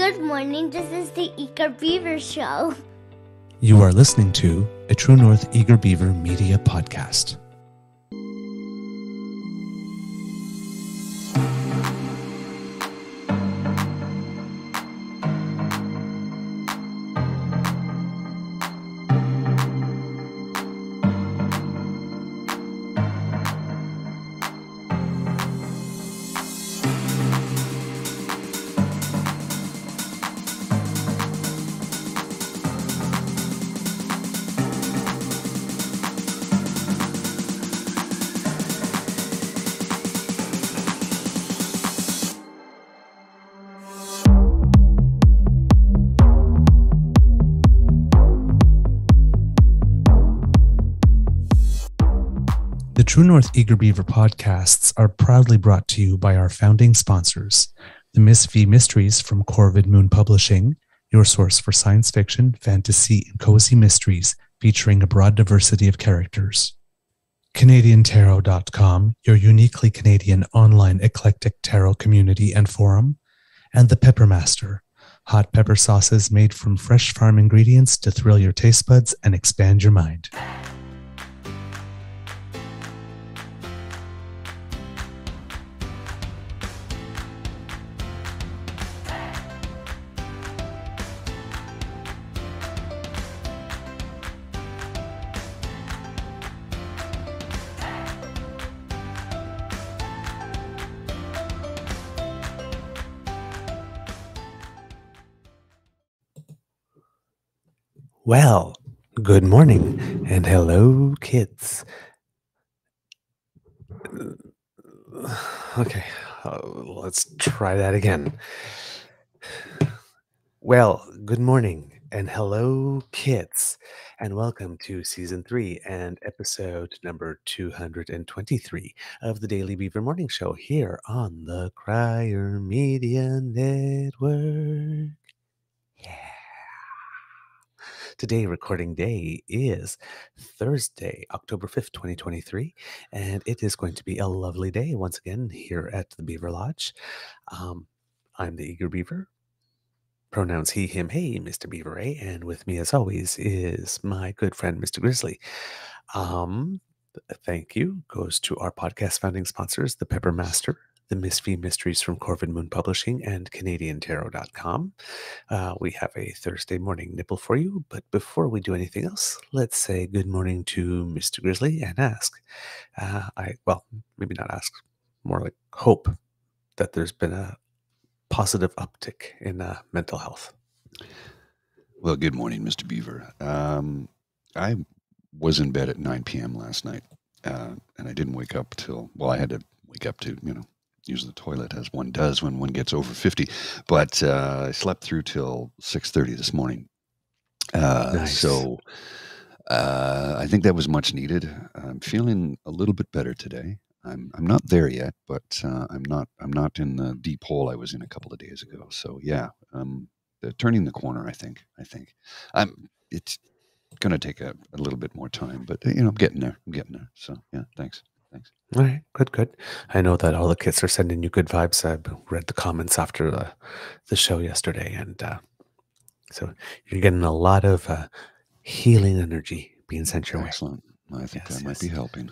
Good morning, this is the Eager Beaver Show. You are listening to a True North Eager Beaver Media Podcast. The True North Eager Beaver podcasts are proudly brought to you by our founding sponsors, the Miss V Mysteries from Corvid Moon Publishing, your source for science fiction, fantasy, and cozy mysteries featuring a broad diversity of characters. CanadianTarot.com, your uniquely Canadian online eclectic tarot community and forum, and the Pepper Master, hot pepper sauces made from fresh farm ingredients to thrill your taste buds and expand your mind. Well, good morning and hello, kids. Okay, let's try that again. Well, good morning and hello, kids, and welcome to Season 3 and episode number 223 of the Daily Beaver Morning Show here on the Crier Media Network. Yeah. Today, recording day is Thursday, October 5th, 2023, and it is going to be a lovely day once again here at the Beaver Lodge. I'm the Eager Beaver, pronouns he, him, hey, Mr. Beaver, eh? And with me, as always, is my good friend, Mr. Grizzly. Thank you goes to our podcast founding sponsors, the Pepper Master, the Miss V Mysteries from Corvid Moon Publishing, and CanadianTarot.com. We have a Thursday morning nipple for you, but before we do anything else, let's say good morning to Mr. Grizzly and ask, maybe not ask, more like hope that there's been a positive uptick in mental health. Well, good morning, Mr. Beaver. I was in bed at 9 p.m. last night, and I didn't wake up till, I had to wake up to, use the toilet as one does when one gets over 50. But I slept through till 6:30 this morning. Nice. So I think that was much needed. I'm feeling a little bit better today. I'm not there yet, but I'm not in the deep hole I was in a couple of days ago. So yeah, turning the corner. I think it's going to take a little bit more time, but I'm getting there. So yeah, thanks. All right, good. I know that all the kids are sending you good vibes. I read the comments after the show yesterday, and so you're getting a lot of healing energy being sent your way. Excellent. I think that might be helping.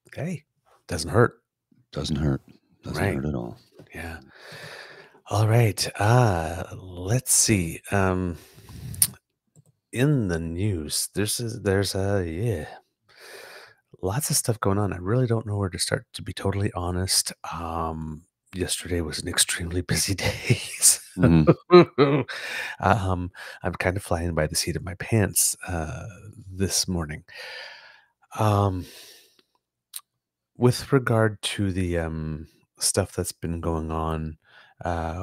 Okay. Doesn't hurt. Doesn't hurt at all. Yeah. All right. Let's see. In the news, there's lots of stuff going on. I really don't know where to start, to be totally honest. Yesterday was an extremely busy day. Mm-hmm. I'm kind of flying by the seat of my pants this morning. With regard to the stuff that's been going on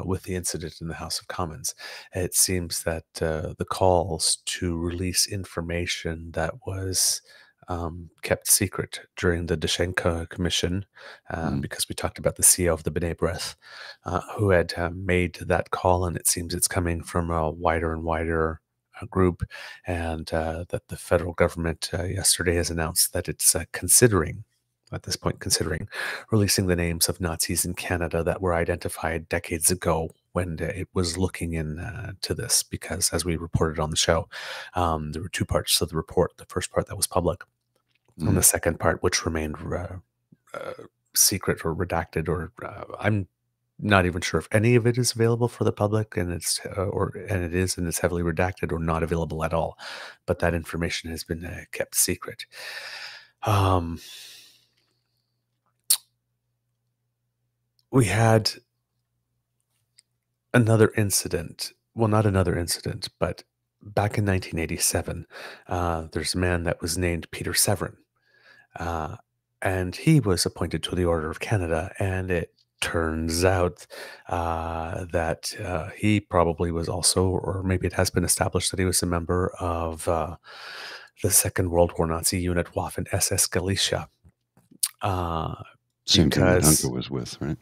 with the incident in the House of Commons, it seems that the calls to release information that was kept secret during the Dushenka Commission, because we talked about the CEO of the B'nai B'rith, who had made that call, and it seems it's coming from a wider and wider group, and that the federal government yesterday has announced that it's considering at this point considering releasing the names of Nazis in Canada that were identified decades ago when it was looking to this, because as we reported on the show, there were two parts to the report. The first part that was public, and the second part which remained secret or redacted, or I'm not even sure if any of it is available for the public, and it's and it's heavily redacted or not available at all. But that information has been kept secret. We had another incident. Well, not another incident, but back in 1987, there's a man that was named Peter Severin. And he was appointed to the Order of Canada, and it turns out that he probably was also, or maybe it has been established that he was a member of the Second World War Nazi unit Waffen SS Galicia. Same thing that because- Hunter was with, right?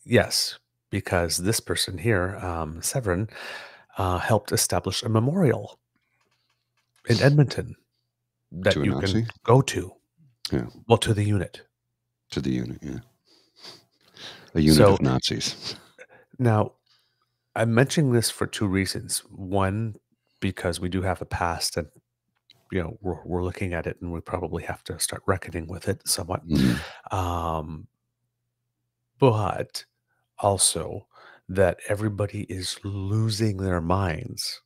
Yes, because this person here, Severin, helped establish a memorial in Edmonton that To a you Nazi? can go to. Yeah. Well, to the unit. To the unit, yeah. A unit So- of Nazis. Now, I'm mentioning this for two reasons. One, because we do have a past, and we're looking at it, and we probably have to start reckoning with it somewhat. But also that everybody is losing their minds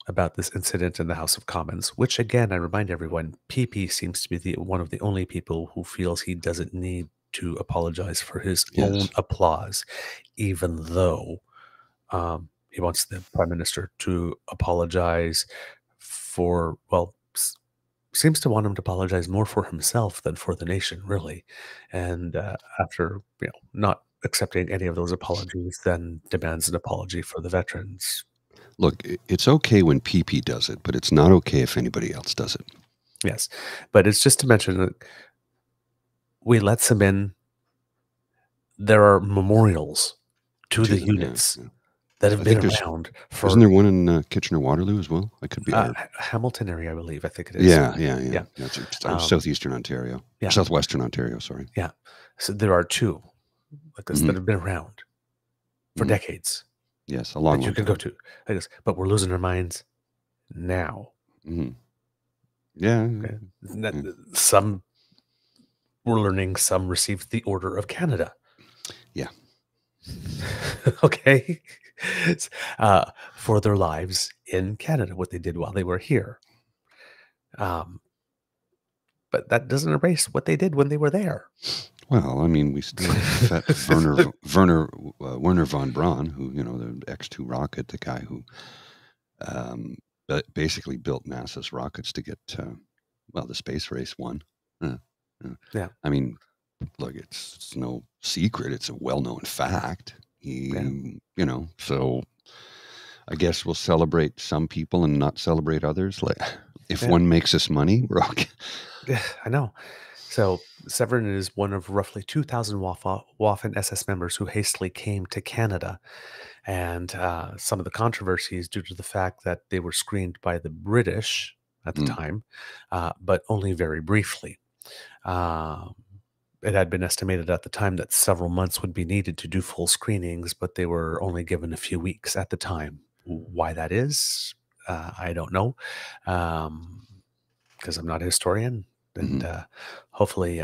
about this incident in the House of Commons, which, again, I remind everyone, PP seems to be one of the only people who feels he doesn't need to apologize for his own applause, even though he wants the Prime Minister to apologize for, well, seems to want him to apologize more for himself than for the nation, really. And after not accepting any of those apologies, then demands an apology for the veterans. Look, it's okay when PP does it, but it's not okay if anybody else does it. Yes, but it's just to mention that we let some in. There are memorials to the units that have been around for... Isn't there one in Kitchener-Waterloo as well? I could be... Hamilton area, I believe. I think it is. Yeah. That's southeastern Ontario. Yeah. Southwestern Ontario, sorry. Yeah. So there are two like this that have been around for decades. Yes, a long that you can go to. Like this. But we're losing our minds now. Yeah. Okay. Some, we're learning, some received the Order of Canada. Yeah. Okay. For their lives in Canada, what they did while they were here. But that doesn't erase what they did when they were there. Well, I mean, we still have Werner von Braun, who, the X-2 rocket, the guy who basically built NASA's rockets to get, the space race won. Yeah. I mean, look, it's no secret. It's a well-known fact. So I guess we'll celebrate some people and not celebrate others. Like, if one makes us money, we're okay. Yeah, I know. So Severin is one of roughly 2,000 Waffen SS members who hastily came to Canada. And some of the controversies due to the fact that they were screened by the British at the time, but only very briefly. It had been estimated at the time that several months would be needed to do full screenings, but they were only given a few weeks at the time. Why that is, I don't know, because I'm not a historian. And hopefully,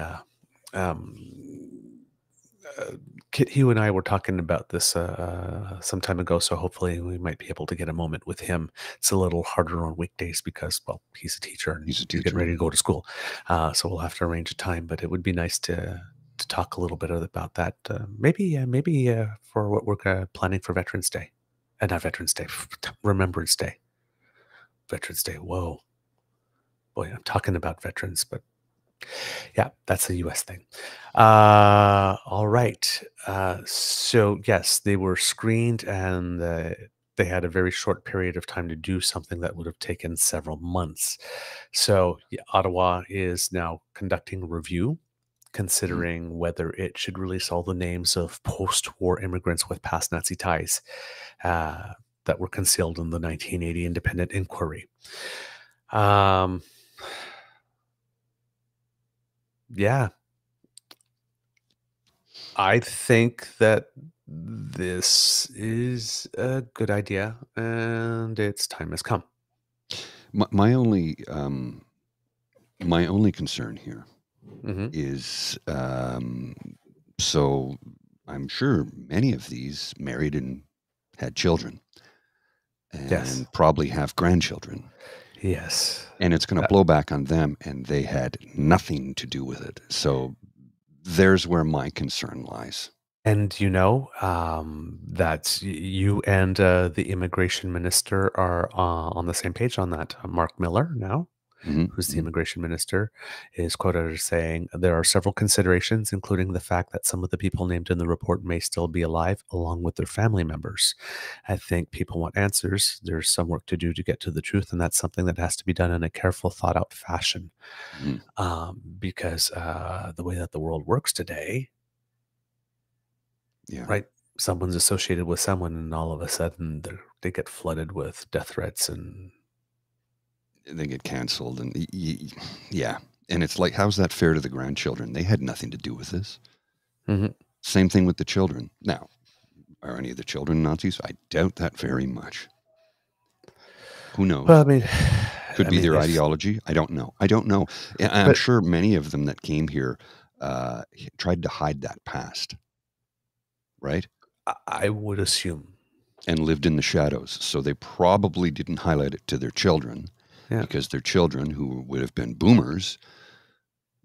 Kit Hugh and I were talking about this some time ago, so hopefully we might be able to get a moment with him. It's a little harder on weekdays because, well, he's a teacher and he's getting ready to go to school. So we'll have to arrange a time, but it would be nice to talk a little bit about that. Maybe for what we're planning for Veterans Day. Not Veterans Day, Remembrance Day. Veterans Day, whoa. Boy, I'm talking about veterans, but yeah, that's a U.S. thing. All right. So yes, they were screened, and they had a very short period of time to do something that would have taken several months. So Ottawa is now conducting a review, considering whether it should release all the names of post-war immigrants with past Nazi ties that were concealed in the 1980 independent inquiry. yeah, I think that this is a good idea, and its time has come. My, my only my only concern here Hmm. is so I'm sure many of these married and had children Yes. and probably have grandchildren. Yes. And it's going to Uh, blow back on them, and they had nothing to do with it. So there's where my concern lies. and that you and the immigration minister are on the same page on that. Mark Miller now, Hmm. who's the Hmm. immigration minister, is quoted as saying there are several considerations, including the fact that some of the people named in the report may still be alive, along with their family members. I think people want answers. There's some work to do to get to the truth, and that's something that has to be done in a careful, thought out fashion. Hmm. Because the way that the world works today, Yeah. right? Someone's associated with someone, and all of a sudden they get flooded with death threats and They get canceled, and yeah. And it's like, how's that fair to the grandchildren? They had nothing to do with this. Mhm. Same thing with the children. Now, are any of the children Nazis? I doubt that very much. Who knows? Well, I mean, Could I be mean, their if ideology. I don't know. I don't know. And I'm but sure many of them that came here tried to hide that past, right? I would assume, And lived in the shadows. So they probably didn't highlight it to their children yeah, because their children, who would have been boomers,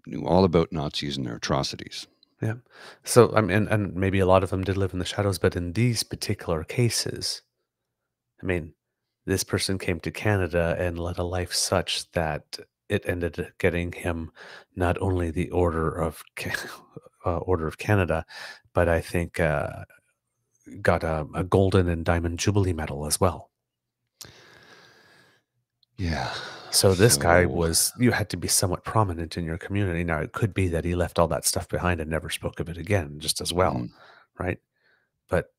knew all about Nazis and their atrocities. yeah. So I mean, and maybe a lot of them did live in the shadows, but in these particular cases, I mean, this person came to Canada and led a life such that it ended up getting him not only the Order of Canada, but I think got a golden and diamond jubilee medal as well. Yeah. So this guy So, was, you had to be somewhat prominent in your community. Now it could be that he left all that stuff behind and never spoke of it again, just as well, mhm. right? But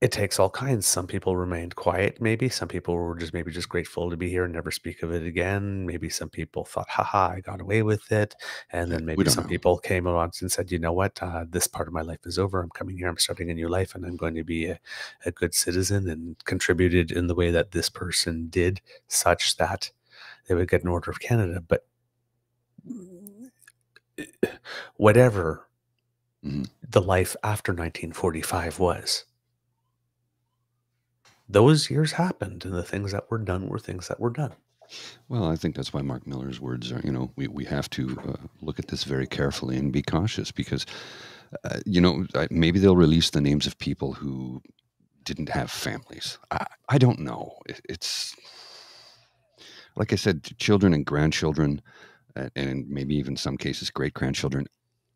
it takes all kinds. Some people remained quiet, maybe. Some people were just maybe just grateful to be here and never speak of it again. Maybe some people thought, haha, I got away with it. And Yeah, then we maybe don't some know. people came along and said, you know what, this part of my life is over. I'm coming here, I'm starting a new life, and I'm going to be a good citizen, and contributed in the way that this person did, such that they would get an Order of Canada. But whatever Mhm. the life after 1945 was, those years happened, and the things that were done were things that were done. Well, I think that's why Mark Miller's words are, we have to look at this very carefully and be cautious because, maybe they'll release the names of people who didn't have families. I don't know. It's like I said, children and grandchildren, and maybe even some cases great grandchildren,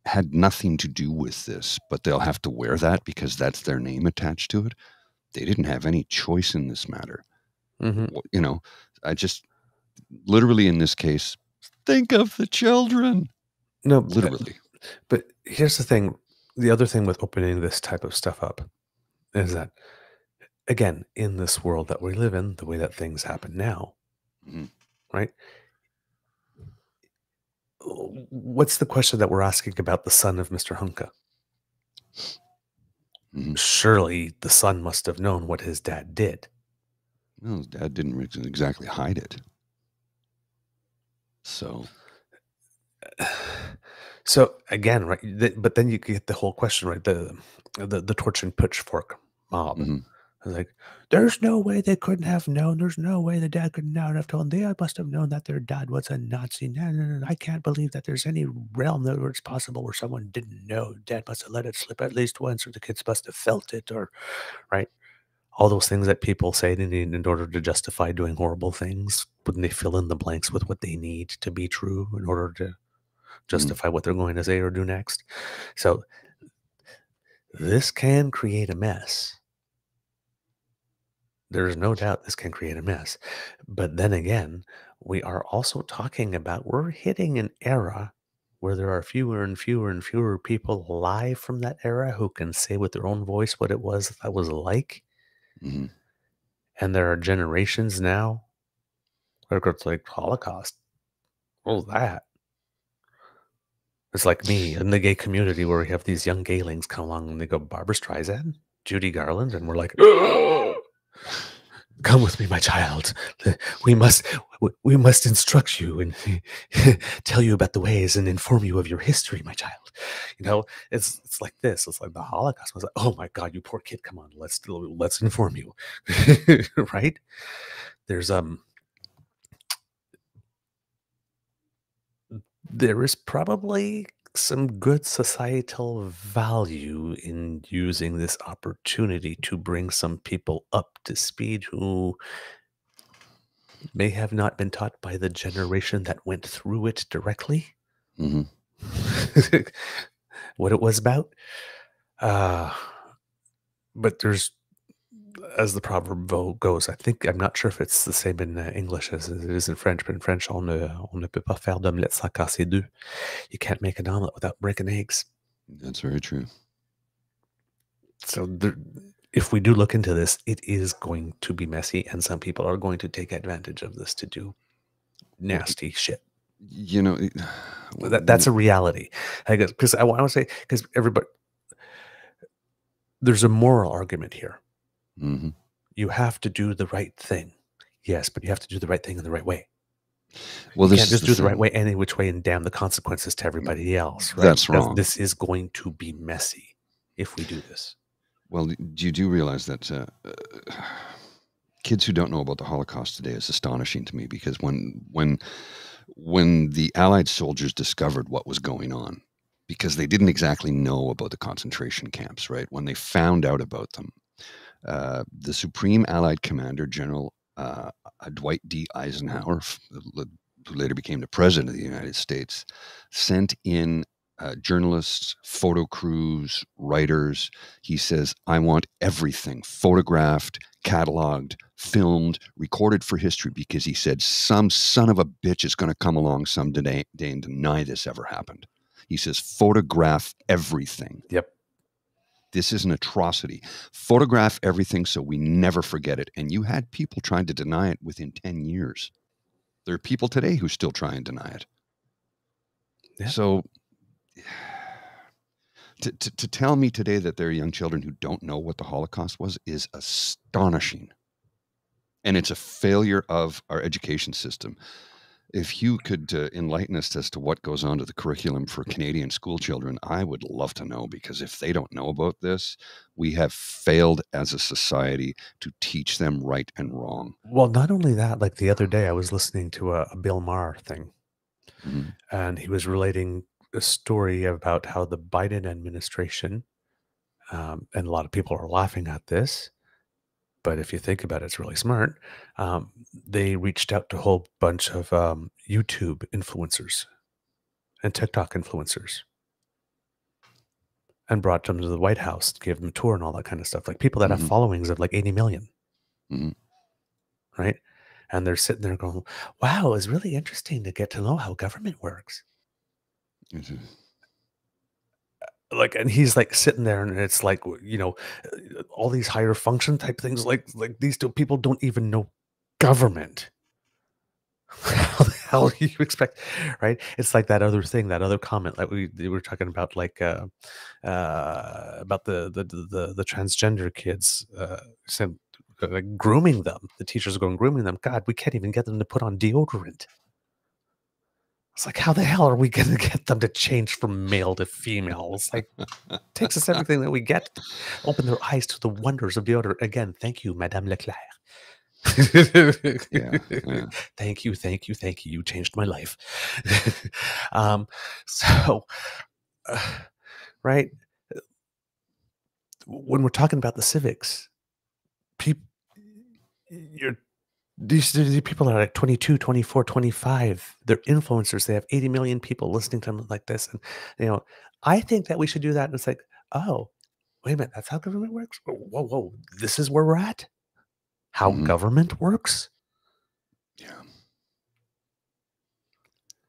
had nothing to do with this, but they'll have to wear that because that's their name attached to it. They didn't have any choice in this matter. Mhm. You know, I just literally in this case, think of the children. No, Literally. but here's the thing. The other thing with opening this type of stuff up is that, again, in this world that we live in, the way that things happen now, Mhm. right? What's the question that we're asking about the son of Mr. Hunka? Mhm. Surely the son must have known what his dad did. Well, his dad didn't exactly hide it. So, So again, right? But then you get the whole question, right? The torch and pitchfork mob. mhm. It's like, there's no way they couldn't have known. There's no way the dad could not have told them. They must have known that their dad was a Nazi. No, no, no. I can't believe that there's any realm that where it's possible where someone didn't know. Dad must have let it slip at least once, or the kids must have felt it, or right. All those things that people say in order to justify doing horrible things, when they fill in the blanks with what they need to be true in order to Mhm. justify what they're going to say or do next. So this can create a mess. There's no doubt this can create a mess. But then again, we are also talking about, we're hitting an era where there are fewer and fewer and fewer people alive from that era who can say with their own voice what it was that was like. Mhm. And there are generations now, where it's like Holocaust. Oh, that. It's like me in the gay community where we have these young gaylings come along and they go, Barbara Streisand, Judy Garland, and we're like, come with me, my child. We must instruct you and tell you about the ways and inform you of your history, my child. You know, it's like this. It's like the Holocaust. I was like, oh my God, you poor kid. Come on, let's inform you. Right? There is probably some good societal value in using this opportunity to bring some people up to speed who may have not been taught by the generation that went through it directly. Hmm. What it was about. But there's, as the proverb goes, I'm not sure if it's the same in English as it is in French, but in French, on ne peut pas faire d'omelette sans casser deux. You can't make an omelet without breaking eggs. That's very true. So if we do look into this, it is going to be messy, and some people are going to take advantage of this to do nasty shit. You know, That's a reality. I guess because I want to say, because everybody, there's a moral argument here. Mm-hmm. You have to do the right thing. Yes, but you have to do the right thing in the right way. Well, you can't just do the right way any which way and damn the consequences to everybody else. Right? That's wrong. This is going to be messy if we do this. Well, you do realize that kids who don't know about the Holocaust today is astonishing to me, because when the Allied soldiers discovered what was going on, because they didn't exactly know about the concentration camps, right? When they found out about them, the Supreme Allied Commander, General Dwight D. Eisenhower, who later became the President of the United States, sent in journalists, photo crews, writers. He says, I want everything photographed, cataloged, filmed, recorded for history, because he said some son of a bitch is going to come along someday and deny this ever happened. He says, photograph everything. Yep. This is an atrocity. Photograph everything so we never forget it. And you had people trying to deny it within 10 years. There are people today who still try and deny it. Yeah. So to tell me today that there are young children who don't know what the Holocaust was is astonishing. And it's a failure of our education system. If you could enlighten us as to what goes on to the curriculum for Canadian school children, I would love to know, because if they don't know about this, we have failed as a society to teach them right and wrong. Well, not only that, like the other day I was listening to a Bill Maher thing, mm-hmm. and he was relating a story about how the Biden administration, and a lot of people are laughing at this, but if you think about it, it's really smart. They reached out to a whole bunch of YouTube influencers and TikTok influencers and brought them to the White House, gave them a tour and all that kind of stuff. Like people that mm-hmm. have followings of like 80 million. Mm-hmm. Right? And they're sitting there going, wow, it's really interesting to get to know how government works. Mm-hmm. Like, and he's like sitting there, and it's like, you know, all these higher function type things, like these two people don't even know government. How the hell do you expect, right? It's like that other thing, that other comment, like we were talking about, like about the transgender kids, like grooming them. The teachers are going grooming them. God, we can't even get them to put on deodorant. It's like, how the hell are we going to get them to change from male to female? It's like, it takes us everything that we get to open their eyes to the wonders of deodorant. Again, thank you, Madame Leclerc. Yeah. Thank you. You changed my life. Right. When we're talking about the civics, these people are like 22, 24, 25. They're influencers. They have 80 million people listening to them like this. And, you know, I think that we should do that. And it's like, oh, wait a minute. That's how government works? Whoa. This is where we're at? How mm-hmm. government works? Yeah.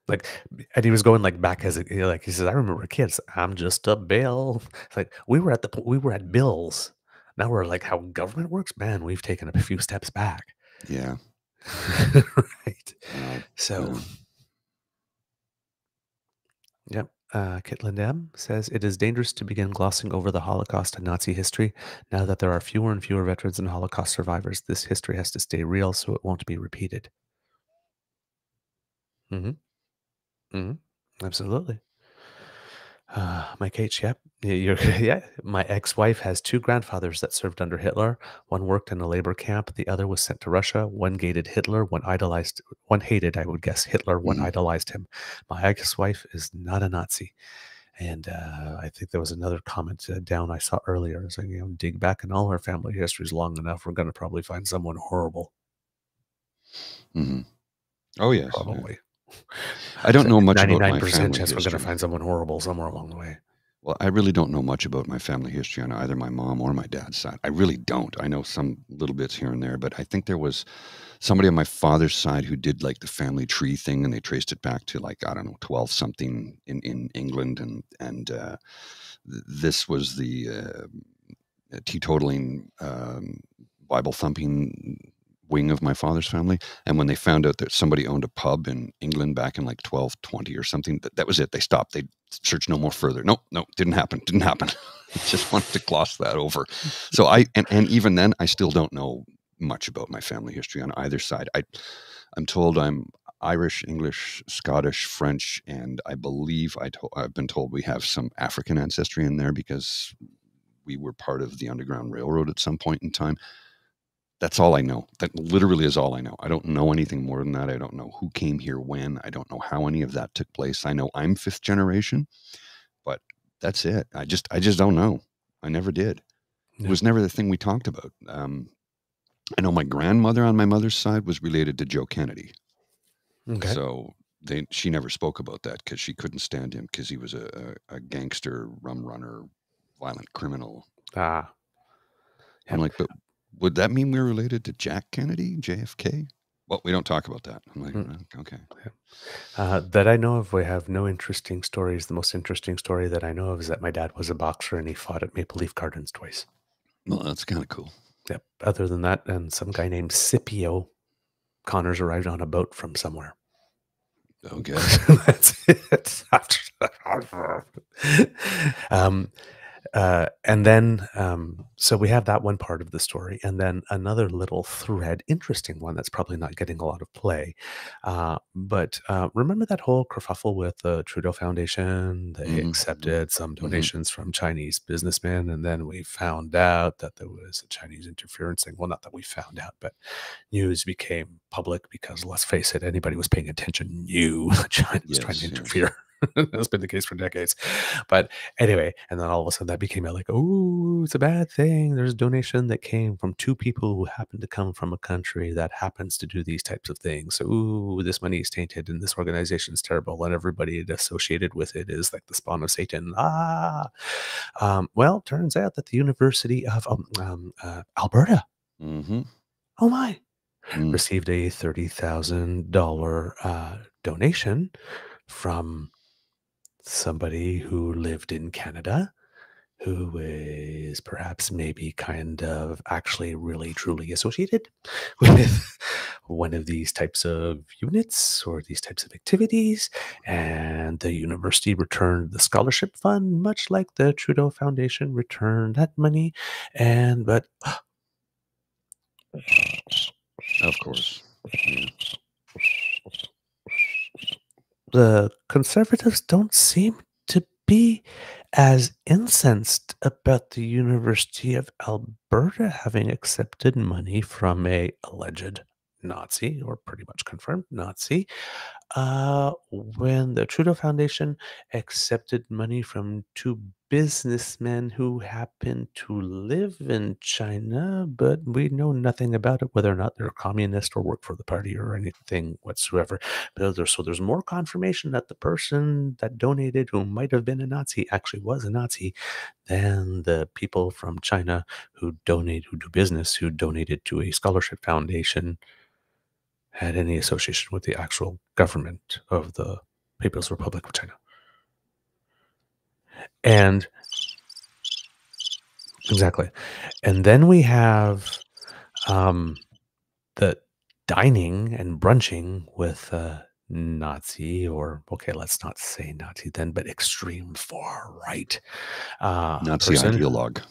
Like, and he was going like back as like he says, I remember kids. I'm just a bill. It's like we were at bills. Now we're like, how government works. Man, we've taken a few steps back. Yeah. Right. So Yep. Caitlin M says it is dangerous to begin glossing over the Holocaust and Nazi history. Now that there are fewer and fewer veterans and Holocaust survivors, this history has to stay real so it won't be repeated. Hmm. Hmm. Absolutely. Mike H. Yep. Yeah. My ex-wife has two grandfathers that served under Hitler. One worked in a labor camp. The other was sent to Russia. One hated Hitler. One hated, I would guess, Hitler. One Mhm. idolized him. My ex-wife is not a Nazi. And I think there was another comment down I saw earlier saying, dig back in all our family histories long enough, we're going to probably find someone horrible. Mhm. Oh, yes. Yeah. Probably. I don't know much about my 99% family chance we're going to history. find someone horrible somewhere along the way. Well, I really don't know much about my family history on either my mom or my dad's side. I really don't. I know some little bits here and there, but I think there was somebody on my father's side who did like the family tree thing, and they traced it back to like, I don't know, 12 something in England, and this was the teetotaling, Bible thumping wing of my father's family. And when they found out that somebody owned a pub in England back in like 1220 or something, that was it. They stopped. They searched no more further. No, didn't happen. Just wanted to gloss that over. So and even then, I still don't know much about my family history on either side. I'm told I'm Irish, English, Scottish, French, and I believe I've been told we have some African ancestry in there because we were part of the Underground Railroad at some point in time. That's all I know. That literally is all I know. I don't know anything more than that. I don't know who came here when. I don't know how any of that took place. I know I'm fifth generation, but that's it. I just don't know. I never did. It No. was never the thing we talked about. I know my grandmother on my mother's side was related to Joe Kennedy. Okay. So she never spoke about that because she couldn't stand him because he was a gangster, rum runner, violent criminal. Ah. I'm like, but would that mean we're related to Jack Kennedy, JFK? Well, we don't talk about that. I'm like, okay. That I know of, we have no interesting stories. The most interesting story that I know of is that my dad was a boxer and he fought at Maple Leaf Gardens twice. Well, that's kind of cool. Yep. Other than that, and some guy named Scipio Connors arrived on a boat from somewhere. Okay. That's it. And then, so we have that one part of the story, and then another little thread, interesting one that's probably not getting a lot of play. But remember that whole kerfuffle with the Trudeau Foundation? They accepted some donations from Chinese businessmen, and then we found out that there was a Chinese interference thing. Well, not that we found out, but news became public because, let's face it, anybody was paying attention knew China was trying to interfere. That's been the case for decades. But anyway, and then all of a sudden that became like, oh, it's a bad thing. There's a donation that came from two people who happen to come from a country that happens to do these types of things. So, ooh, this money is tainted and this organization is terrible and everybody associated with it is like the spawn of Satan. Well, turns out that the University of Alberta, oh my, received a $30,000 donation from somebody who lived in Canada, who is perhaps maybe kind of actually really truly associated with one of these types of units or these types of activities. And the university returned the scholarship fund, much like the Trudeau Foundation returned that money. But of course, the Conservatives don't seem to be as incensed about the University of Alberta having accepted money from a alleged Nazi, or pretty much confirmed Nazi, when the Trudeau Foundation accepted money from two businessmen who happen to live in China, but we know nothing about it, whether or not they're communist or work for the party or anything whatsoever. But there's more confirmation that the person that donated, who might have been a Nazi, actually was a Nazi, than the people from China who do business, who donated to a scholarship foundation, had any association with the actual government of the People's Republic of China. And exactly. And then we have the dining and brunching with Nazi, or okay, let's not say Nazi then, but extreme far right Nazi person. ideologue.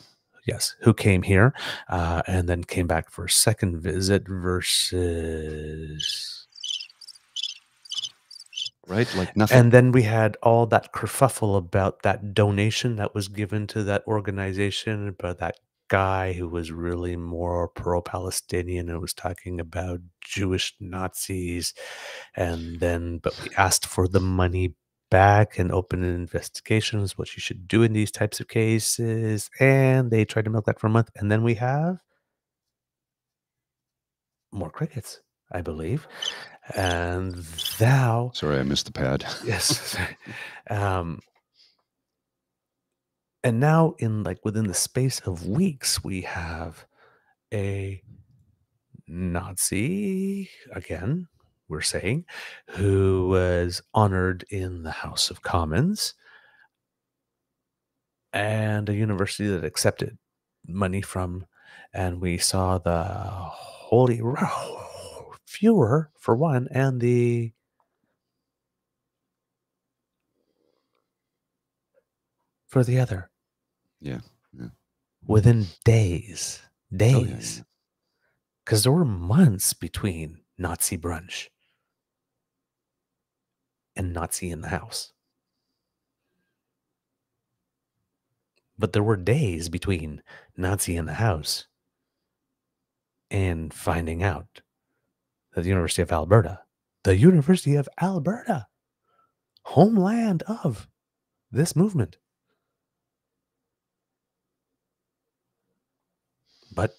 Yes, who came here and then came back for a second visit versus. Right, like nothing. And then we had all that kerfuffle about that donation that was given to that organization, but that guy who was really more pro-Palestinian and was talking about Jewish Nazis. And then, but we asked for the money back and open an investigation is what you should do in these types of cases. And they tried to milk that for a month. And then we have more crickets, I believe. And thou. Sorry, I missed the pad. Yes. And now in like within the space of weeks, we have a Nazi, again, we're saying, who was honored in the House of Commons, and a university that accepted money from, and we saw the Holy Führer for one, and the for the other. Yeah. Within days. Oh, yeah, Days. Because there were months between Nazi brunch and Nazi in the house. But there were days between Nazi in the house and finding out that the University of Alberta, homeland of this movement. But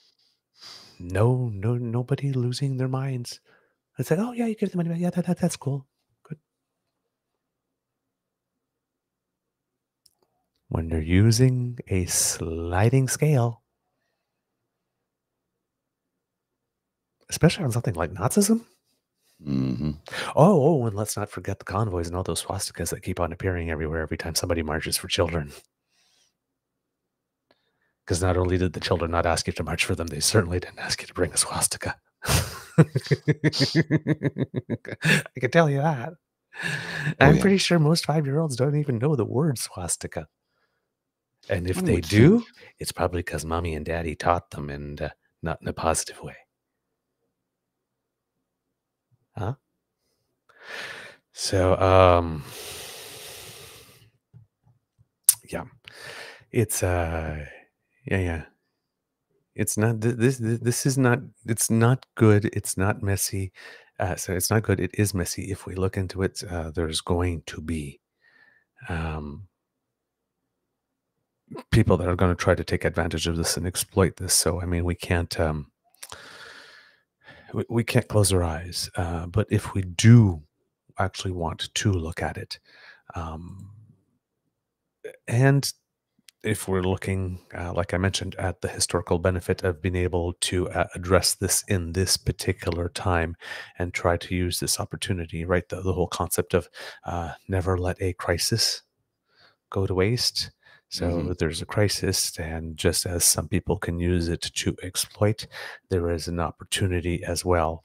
nobody losing their minds. It's like, oh yeah, you give the money back. Yeah, that's cool. Good. When you're using a sliding scale, especially on something like Nazism. Mm-hmm. Oh, and let's not forget the convoys and all those swastikas that keep on appearing everywhere every time somebody marches for children. Because not only did the children not ask you to march for them, they certainly didn't ask you to bring a swastika. I can tell you that. I'm pretty sure most 5-year-olds don't even know the word swastika. And if they do, it's probably because mommy and daddy taught them, and not in a positive way. Huh? So, yeah, it's yeah. It's not this is not. It's not good. It's not messy. So it's not good. It is messy. If we look into it, there's going to be people that are going to try to take advantage of this and exploit this. So I mean, we can't we can't close our eyes. But if we do actually want to look at it, and if we're looking, like I mentioned, at the historical benefit of being able to address this in this particular time and try to use this opportunity, right? The whole concept of never let a crisis go to waste. So there's a crisis, and just as some people can use it to exploit, there is an opportunity as well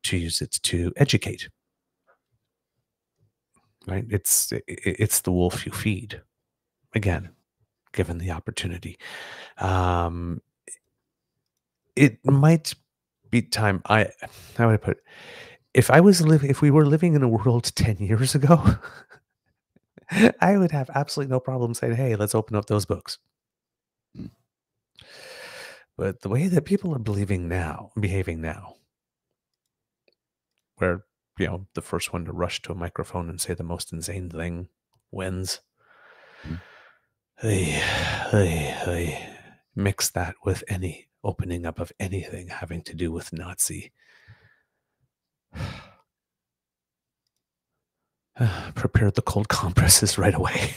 to use it to educate. Right? It's the wolf you feed. Again, given the opportunity. It might be time. How would I put it? If we were living in a world 10 years ago, I would have absolutely no problem saying, "Hey, let's open up those books." But the way that people are behaving now, where the first one to rush to a microphone and say the most insane thing wins. They mix that with any opening up of anything having to do with Nazi. Prepare the cold compresses right away.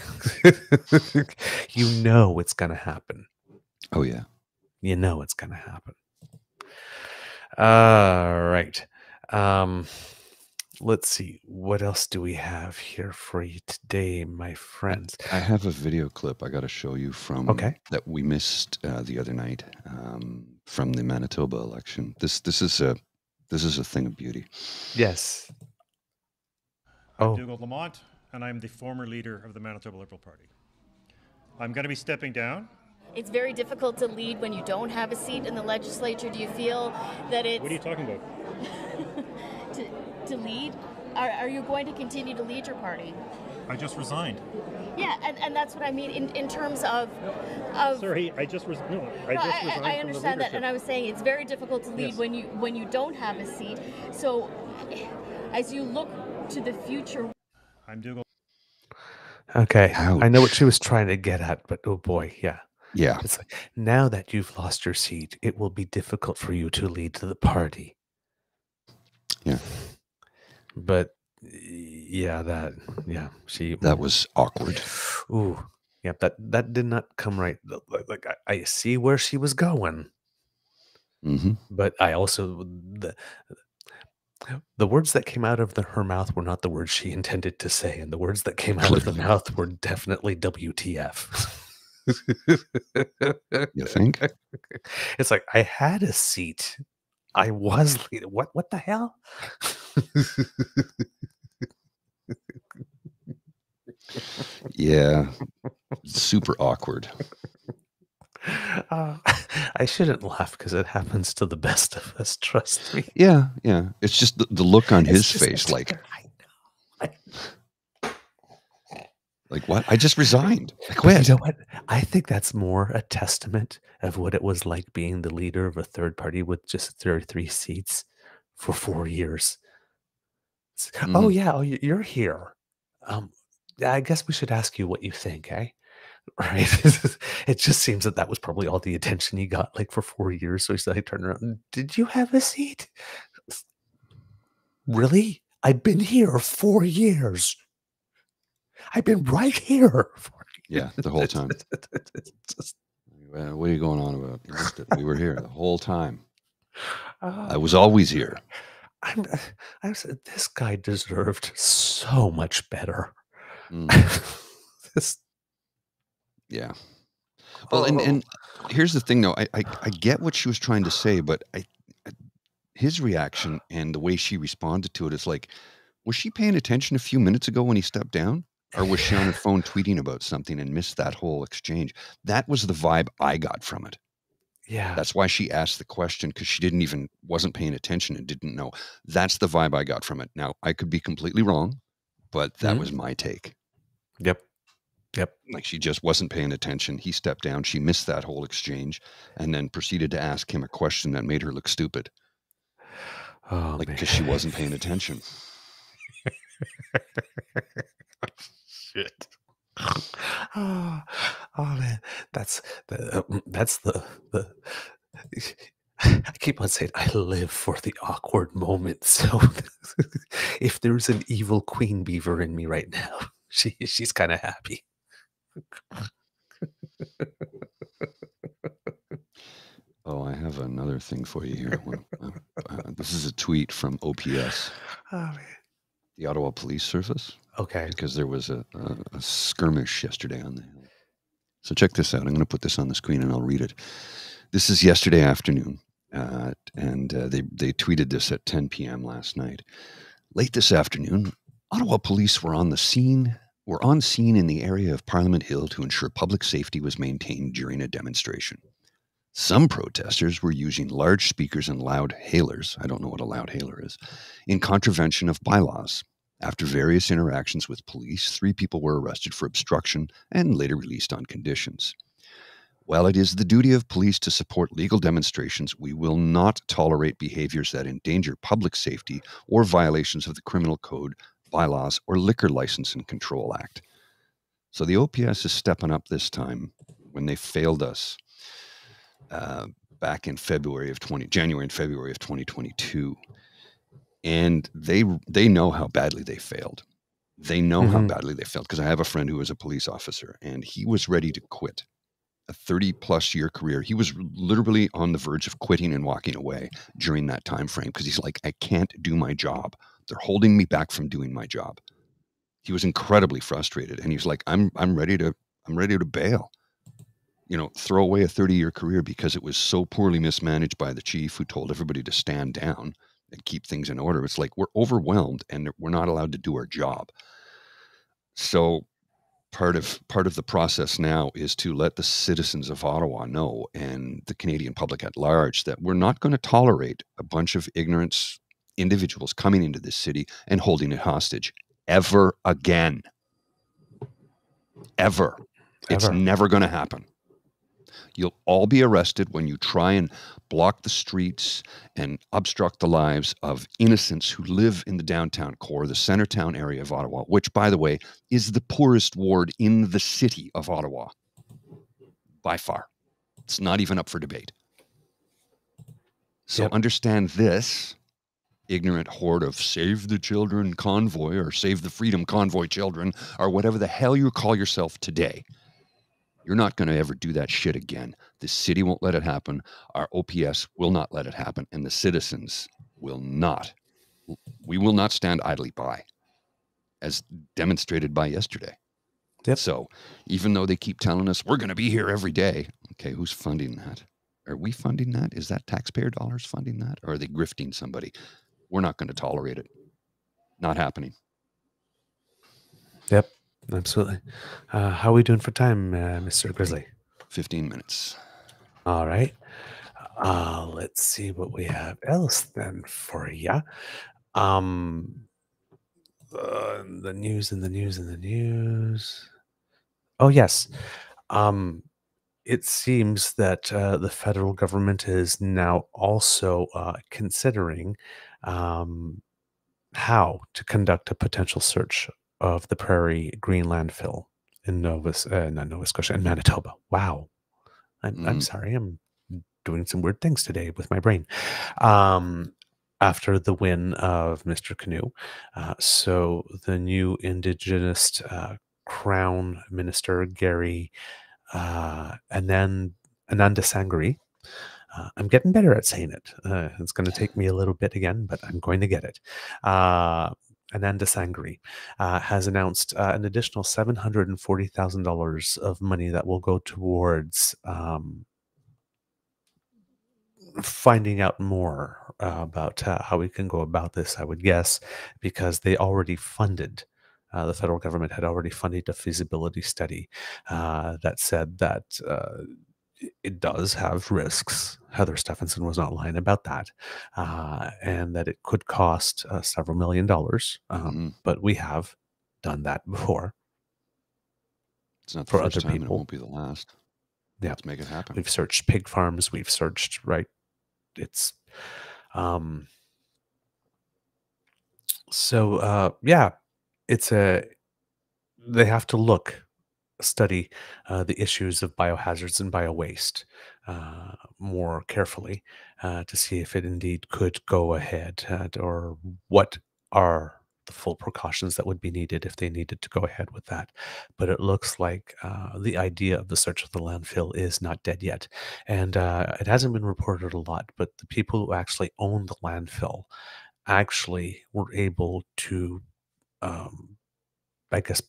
You know it's going to happen. Oh, yeah. You know it's going to happen. All right. Let's see. What else do we have here for you today, my friends? I have a video clip I got to show you from that we missed the other night from the Manitoba election. This is a thing of beauty. Yes. Oh. I'm Dougald Lamont, and I'm the former leader of the Manitoba Liberal Party. I'm going to be stepping down. It's very difficult to lead when you don't have a seat in the legislature. Do you feel that it's... What are you talking about? to lead? Are you going to continue to lead your party? I just resigned. Yeah, and that's what I mean in terms of... Sorry, I just resigned. I understand that, and I was saying it's very difficult to lead when you don't have a seat. So, as you look to the future... I'm Dougald. Okay, Ouch. I know what she was trying to get at, but oh boy, yeah. Yeah. It's like, now that you've lost your seat, it will be difficult for you to lead the party. Yeah. But yeah, That was awkward. Ooh, yeah, that did not come right. Like I see where she was going, Mm-hmm. but I also the words that came out of her mouth were not the words she intended to say, and the words that came out of the mouth were definitely WTF. You think? It's like, I had a seat. I was leader. What the hell? Yeah. Super awkward. I shouldn't laugh because it happens to the best of us. Trust me. Yeah. Yeah. It's just the look on his face, like what? I just resigned. I quit. You know what? I think that's more a testament of what it was like being the leader of a third party with just 33 seats for 4 years. Oh yeah, you're here. I guess we should ask you what you think, eh? Right? It just seems that was probably all the attention he got, like, for 4 years. So he said, I turned around. Did you have a seat? Really? I've been here 4 years. I've been right here. Yeah, the whole time. What are you going on about? You missed it. We were here the whole time. I was always here. I said, this guy deserved so much better. Yeah. Well, and here's the thing, though. I get what she was trying to say, but his reaction and the way she responded to it is like, was she paying attention a few minutes ago when he stepped down? Or was she on her phone tweeting about something and missed that whole exchange? That was the vibe I got from it. Yeah. That's why she asked the question, because she wasn't paying attention and didn't know. That's the vibe I got from it. Now, I could be completely wrong, but that was my take. Yep. Like, she just wasn't paying attention. He stepped down. She missed that whole exchange and then proceeded to ask him a question that made her look stupid. Oh, like, because she wasn't paying attention. Shit. Oh man, that's the I keep on saying I live for the awkward moment. So if there's an evil Queen Beaver in me right now, she's kind of happy. Oh, I have another thing for you here. This is a tweet from OPS. Oh man. The Ottawa Police Service. Okay. Because there was a skirmish yesterday on the hill. So check this out. I'm going to put this on the screen and I'll read it. This is yesterday afternoon, and they tweeted this at 10 p.m. last night. Late this afternoon, Ottawa police were on scene in the area of Parliament Hill to ensure public safety was maintained during a demonstration. Some protesters were using large speakers and loud hailers, I don't know what a loud hailer is, in contravention of bylaws. After various interactions with police, 3 people were arrested for obstruction and later released on conditions. While it is the duty of police to support legal demonstrations, we will not tolerate behaviors that endanger public safety or violations of the Criminal Code, bylaws, or Liquor License and Control Act. So the OPS is stepping up this time when they failed us back in January and February of 2022. And they know how badly they failed. They know how badly they failed, because I have a friend who was a police officer and he was ready to quit. A 30-plus year career. He was literally on the verge of quitting and walking away during that time frame because he's like, I can't do my job. They're holding me back from doing my job. He was incredibly frustrated, and he's like, I'm ready to bail. Throw away a 30-year career because it was so poorly mismanaged by the chief, who told everybody to stand down, and keep things in order. It's like we're overwhelmed and we're not allowed to do our job. So part of the process now is to let the citizens of Ottawa know, and the Canadian public at large, that we're not going to tolerate a bunch of ignorant individuals coming into this city and holding it hostage ever again. Ever. It's Ever. never going to happen. You'll all be arrested when you try and block the streets and obstruct the lives of innocents who live in the downtown core, the Centertown area of Ottawa, which, by the way, is the poorest ward in the city of Ottawa. By far. It's not even up for debate. So understand this, ignorant horde of Save the Children Convoy or Save the Freedom Convoy children or whatever the hell you call yourself today. You're not going to ever do that shit again. The city won't let it happen. Our OPS will not let it happen. And the citizens will not. We will not stand idly by, as demonstrated by yesterday. Yep. So even though they keep telling us we're going to be here every day, okay, who's funding that? Are we funding that? Is that taxpayer dollars funding that? Or are they grifting somebody? We're not going to tolerate it. Not happening. Yep. Absolutely. How are we doing for time, Mr. Grizzly? 15 minutes. All right. Let's see what we have else then for you. The news. Oh, yes. It seems that the federal government is now also considering how to conduct a potential search of the Prairie Green landfill in Nova Scotia and Manitoba. Wow. I'm sorry. I'm doing some weird things today with my brain. After the win of Mr. Canoe. So the new Indigenous Crown Minister, Gary Ananda Sangri. I'm getting better at saying it. It's going to take me a little bit again, but I'm going to get it. Ananda Sangri has announced an additional $740,000 of money that will go towards finding out more about how we can go about this, I would guess, because they already funded, the federal government had already funded a feasibility study that said that it does have risks. Heather Stephenson was not lying about that, and that it could cost several $1 million. But we have done that before. It's not the for first other time, and it people. won't be the last. Yeah. Let's make it happen. We've searched pig farms. We've searched, right? It's, yeah, it's they have to study the issues of biohazards and biowaste more carefully to see if it indeed could go ahead or what are the full precautions that would be needed if they needed to go ahead with that. But it looks like the idea of the search of the landfill is not dead yet. And it hasn't been reported a lot, but the people who actually own the landfill actually were able to, I guess,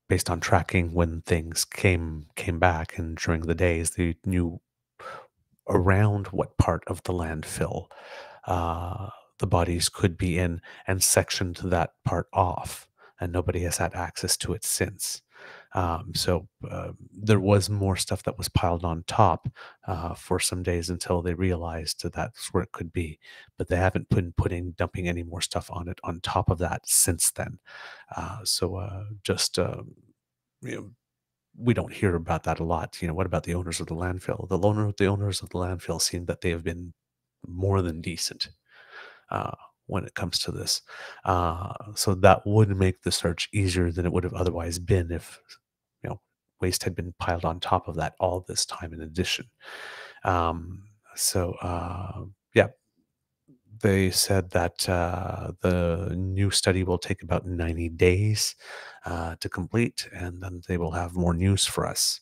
based on tracking when things came back and during the days, they knew around what part of the landfill the bodies could be in and sectioned that part off, and nobody has had access to it since. So there was more stuff that was piled on top for some days until they realized that that's where it could be, but they haven't been dumping any more stuff on it on top of that since then. We don't hear about that a lot. What about the owners of the landfill? The owners of the landfill seem that they have been more than decent when it comes to this. So that would make the search easier than it would have otherwise been if waste had been piled on top of that all this time in addition. Yeah, they said that the new study will take about 90 days to complete, and then they will have more news for us.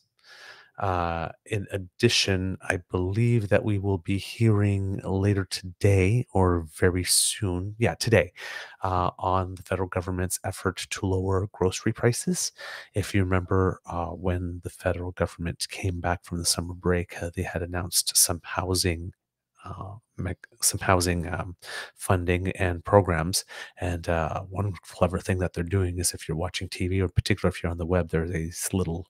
In addition, I believe that we will be hearing later today or very soon, today, on the federal government's effort to lower grocery prices. If you remember, when the federal government came back from the summer break, they had announced some housing some housing funding and programs. And one clever thing that they're doing is if you're watching TV, or particularly if you're on the web, there's these little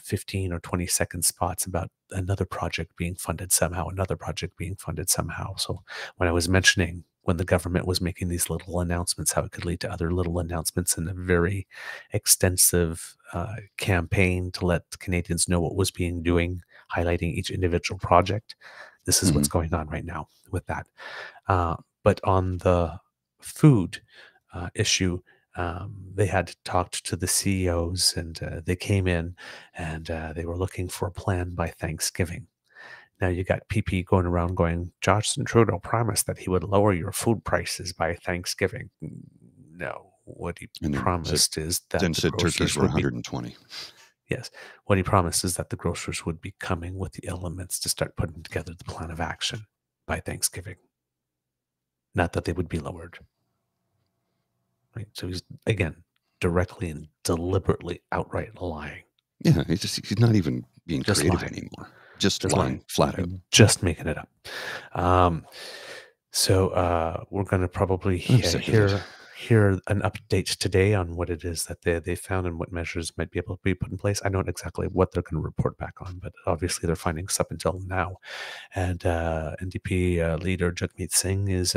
15 or 20-second spots about another project being funded somehow, another project being funded somehow. So when I was mentioning when the government was making these little announcements, how it could lead to other little announcements and a very extensive campaign to let Canadians know what was being doing, highlighting each individual project. This is what's going on right now with that. But on the food issue, they had talked to the CEOs, and they came in and they were looking for a plan by Thanksgiving. Now you got PP going around going, Justin Trudeau promised that he would lower your food prices by Thanksgiving. No, what he promised is that then the said turkeys grocers were would be 120. Yes. What he promised is that the grocers would be coming with the elements to start putting together the plan of action by Thanksgiving. Not that they would be lowered. Right. So he's, again, directly and deliberately outright lying. Yeah, he's not even being creative anymore. Just lying flat out. Just making it up. So we're going to probably hear an update today on what it is that they found and what measures might be able to be put in place. I don't know exactly what they're going to report back on, but obviously they're finding up until now. And NDP leader Jagmeet Singh is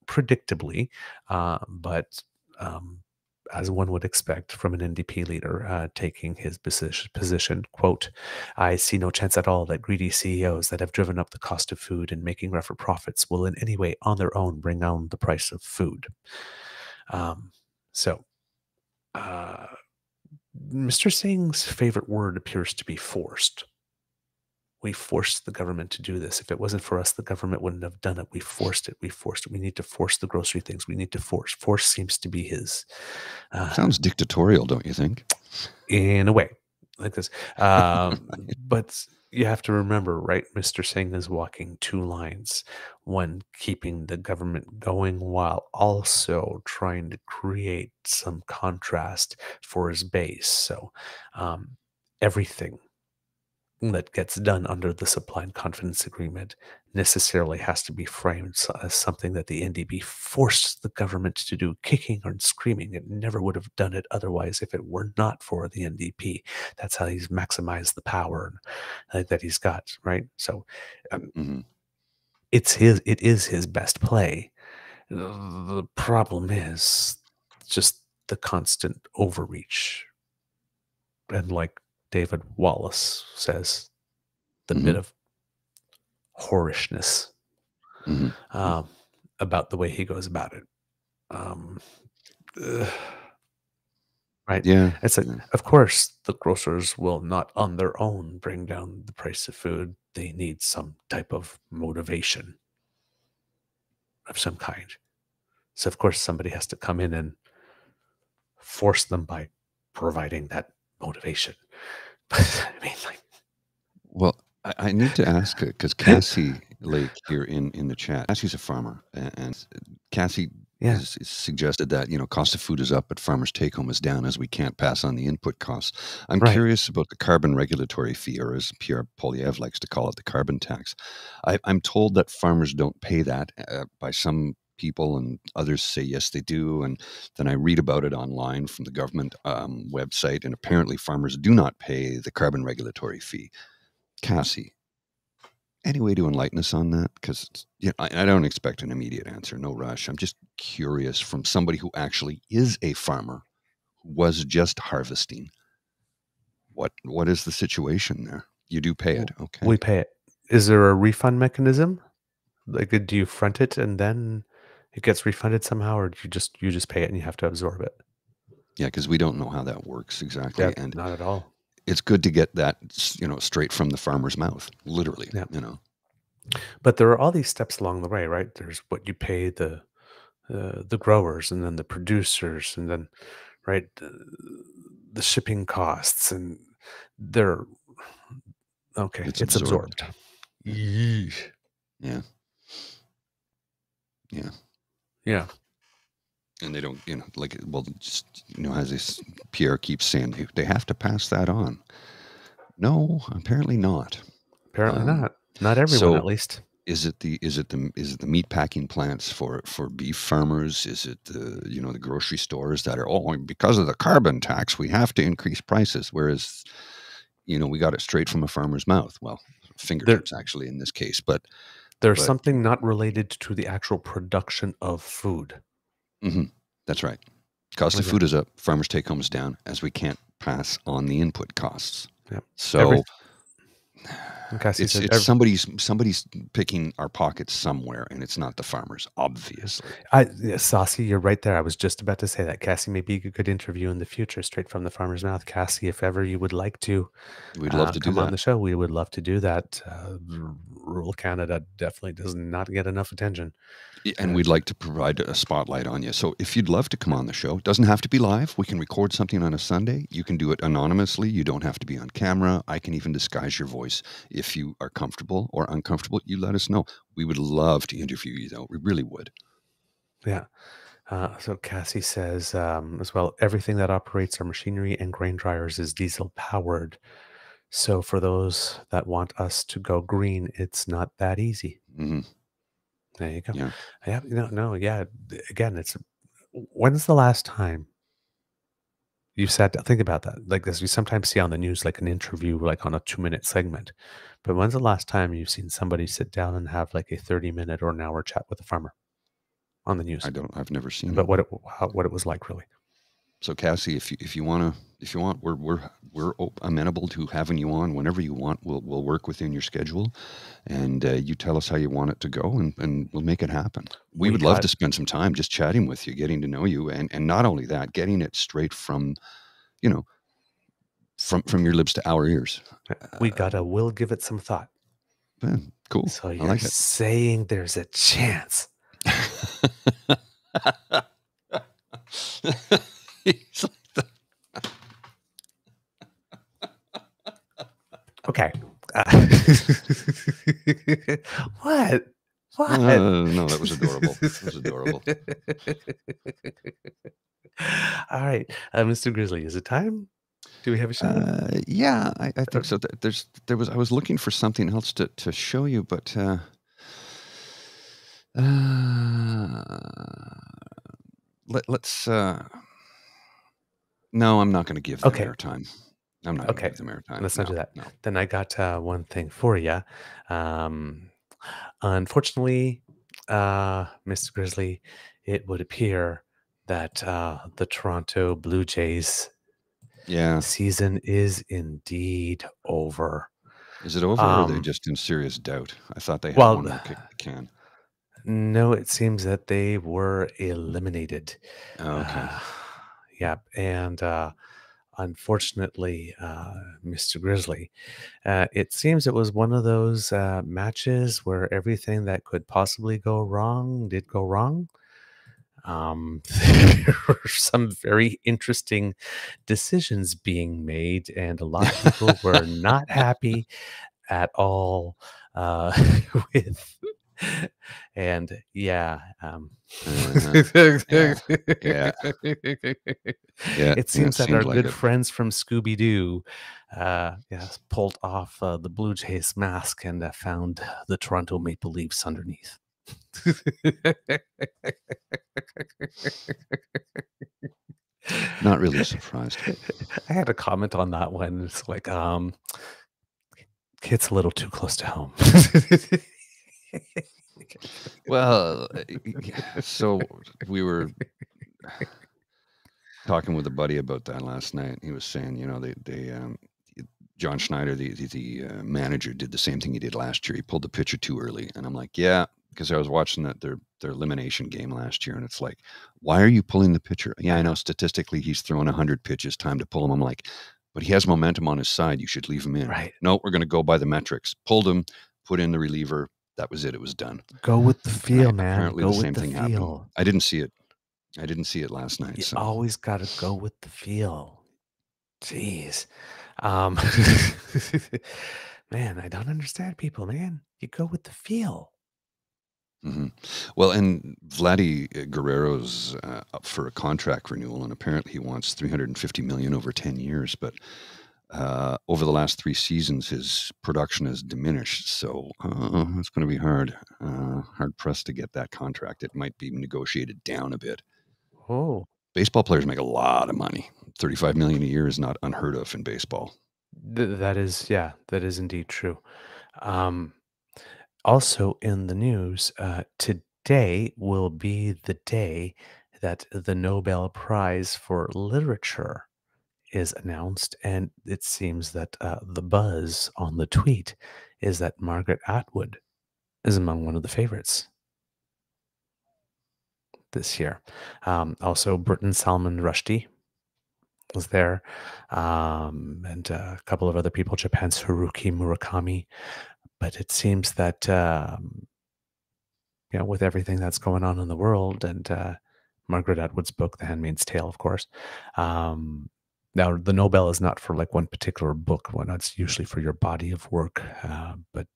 predictably, but as one would expect from an NDP leader taking his position, quote, I see no chance at all that greedy CEOs that have driven up the cost of food and making record profits will in any way on their own bring down the price of food. So Mr. Singh's favorite word appears to be forced. We forced the government to do this. If it wasn't for us, the government wouldn't have done it. We forced it. We forced it. We need to force the grocery things. We need to force. Force seems to be his. Sounds dictatorial, don't you think? In a way, like this. But you have to remember, right? Mr. Singh is walking two lines. One, keeping the government going while also trying to create some contrast for his base. So everything that gets done under the supply and confidence agreement necessarily has to be framed as something that the NDP forced the government to do, kicking and screaming. It never would have done it otherwise if it were not for the NDP. That's how he's maximized the power that he's got, right? So it is his best play. The problem is just the constant overreach. And like David Wallace says, the bit of whorishness about the way he goes about it. Right? Yeah. It's like, of course, the grocers will not on their own bring down the price of food. They need some type of motivation of some kind. So, of course, somebody has to come in and force them by providing that motivation. But I mean, like, well, I need to ask because Cassie Lake here in the chat. Cassie's a farmer, and Cassie has suggested that cost of food is up, but farmers' take home is down as we can't pass on the input costs. I'm curious about the carbon regulatory fee, or as Pierre Poilievre likes to call it, the carbon tax. I'm told that farmers don't pay that by some people, and others say yes they do, and then I read about it online from the government website, and apparently farmers do not pay the carbon regulatory fee. Cassie, any way to enlighten us on that? Because I don't expect an immediate answer, no rush. I'm just curious from somebody who actually is a farmer, who was just harvesting. What is the situation there? You do pay it, okay? We pay it. Is there a refund mechanism? Like, do you front it and then it gets refunded somehow, or do you just pay it and you have to absorb it? Yeah, because we don't know how that works exactly. Yeah, and not at all. It's good to get that, straight from the farmer's mouth, literally. Yeah. But there are all these steps along the way, right? There's what you pay the growers, and then the producers, and then the shipping costs, and they're okay. It's absorbed. Yeah. And they don't, as this Pierre keeps saying, they have to pass that on. No, apparently not. Apparently not. Not everyone, at least. Is it the meat packing plants for beef farmers? Is it the grocery stores that are, because of the carbon tax we have to increase prices, whereas we got it straight from a farmer's mouth. Well, fingertips actually in this case, but there's something not related to the actual production of food. That's right. Cost of food is up. Farmers' take home is down, as we can't pass on the input costs. Yep. So it's somebody's picking our pockets somewhere, and it's not the farmers, obviously. Saucy, you're right there. I was just about to say that. Cassie may be a good interview in the future, straight from the farmer's mouth. Cassie, if ever you would like to, we'd love to come do that on the show. We would love to do that. Rural Canada definitely does not get enough attention. And we'd like to provide a spotlight on you. So if you'd love to come on the show, it doesn't have to be live. We can record something on a Sunday. You can do it anonymously. You don't have to be on camera. I can even disguise your voice. If you are comfortable or uncomfortable, you let us know. We would love to interview you, though. We really would. Yeah. So Cassie says as well, everything that operates our machinery and grain dryers is diesel powered. So for those that want us to go green, it's not that easy. There you go. Yeah. Again, when's the last time you sat down? Think about that. Like this, we sometimes see on the news, like an interview, like on a 2-minute segment. But when's the last time you've seen somebody sit down and have like a 30-minute or an hour chat with a farmer on the news? I've never seen but it. what it was like, really. So Cassie, if you want, we're amenable to having you on whenever you want. We'll work within your schedule, and you tell us how you want it to go, and we'll make it happen. We would love to spend some time just chatting with you, getting to know you, and not only that, getting it straight from, from your lips to our ears. We'll give it some thought. Cool. So you're saying there's a chance. Okay. What? No, that was adorable. That was adorable. All right, Mr. Grizzly, is it time? Do we have a show? Yeah, I think so. I was looking for something else to show you, but let's. No, I'm not going to give them airtime. I'm not going to give them airtime. Let's not do that. No. Then I got one thing for you. Unfortunately, Mr. Grizzly, it would appear that the Toronto Blue Jays season is indeed over. Is it over, or are they just in serious doubt? I thought they had one more kick the can. No, it seems that they were eliminated. Okay. And unfortunately, Mr. Grizzly, it seems it was one of those matches where everything that could possibly go wrong did go wrong. There were some very interesting decisions being made, and a lot of people were not happy at all with. And it seems that our good friends from Scooby-Doo pulled off the Blue Jays mask and found the Toronto Maple Leafs underneath. Not really surprised. I had a comment on that one. It's like hits a little too close to home. Well, so we were talking with a buddy about that last night. He was saying, John Schneider, the manager, did the same thing he did last year. He pulled the pitcher too early, and I'm like, yeah, because I was watching their elimination game last year, and it's like, why are you pulling the pitcher? Yeah, I know statistically he's throwing 100 pitches, time to pull him. I'm like, but he has momentum on his side. You should leave him in. Right? No, we're going to go by the metrics. Pulled him, put in the reliever. That was it. It was done. Go with the feel, man. Apparently go the same with the thing feel. happened. I didn't see it last night. You so. always got to go with the feel. Jeez. Man, I don't understand people, man. You go with the feel. Mm-hmm. Well, and Vladdy Guerrero's up for a contract renewal, and apparently he wants $350 million over 10 years. But Over the last 3 seasons, his production has diminished. So it's going to be hard pressed to get that contract. It might be negotiated down a bit. Oh, Baseball players make a lot of money. $35 million a year is not unheard of in baseball. that is indeed true. Also in the news, today will be the day that the Nobel Prize for Literature is announced, and it seems that the buzz on the tweet is that Margaret Atwood is among one of the favorites this year. Also, Burton Salman Rushdie was there, and a couple of other people, Japan's Haruki Murakami. But it seems that with everything that's going on in the world, and Margaret Atwood's book, The Handmaid's Tale, of course. Now, the Nobel is not for like one particular book. Well, it's usually for your body of work. But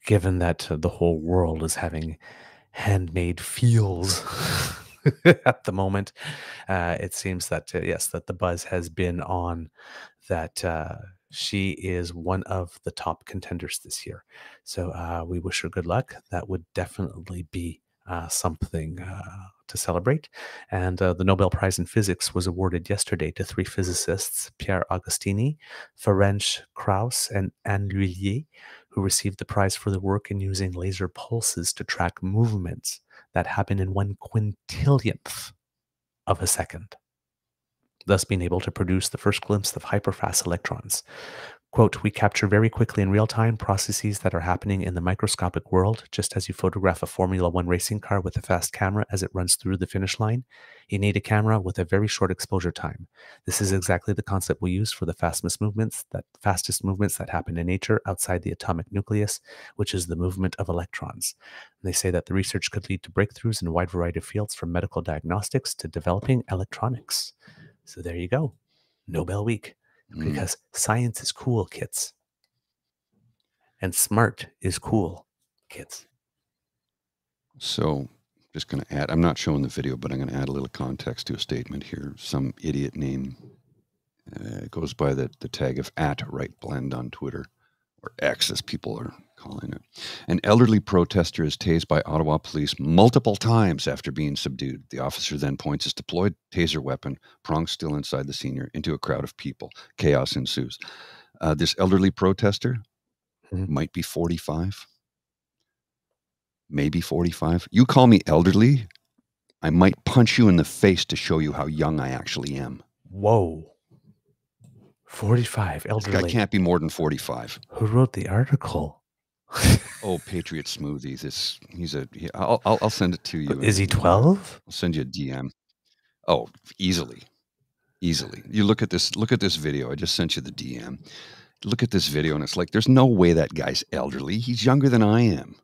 given that the whole world is having handmade feels at the moment, it seems that, yes, that the buzz has been on that she is one of the top contenders this year. So we wish her good luck. That would definitely be something to celebrate. And the Nobel Prize in Physics was awarded yesterday to 3 physicists, Pierre Agostini, Ferenc Krauss, and Anne L'Huillier, who received the prize for their work in using laser pulses to track movements that happen in 1/quintillionth of a second, thus being able to produce the first glimpse of hyperfast electrons. Quote, "We capture very quickly in real time processes that are happening in the microscopic world, just as you photograph a Formula One racing car with a fast camera as it runs through the finish line. You need a camera with a very short exposure time. This is exactly the concept we use for the fastest movements that happen in nature outside the atomic nucleus, which is the movement of electrons." And they say that the research could lead to breakthroughs in a wide variety of fields, from medical diagnostics to developing electronics. So there you go. Nobel Week. Because science is cool, kids. And smart is cool, kids. So just going to add, I'm not showing the video, but I'm going to add a little context to a statement here. Some idiot name goes by the tag of @rightblend on Twitter, or X as people are calling it. An elderly protester is tased by Ottawa police multiple times after being subdued. The officer then points his deployed taser weapon, prongs still inside the senior, into a crowd of people. Chaos ensues. This elderly protester might be 45. Maybe 45. You call me elderly, I might punch you in the face to show you how young I actually am. Whoa. 45, elderly. This guy can't be more than 45. Who wrote the article? Oh, Patriot Smoothie. I'll send it to you. Is he 12? I'll send you a DM. Oh, easily. You look at this video. I just sent you the DM. Look at this video, and it's like, there's no way that guy's elderly. He's younger than I am.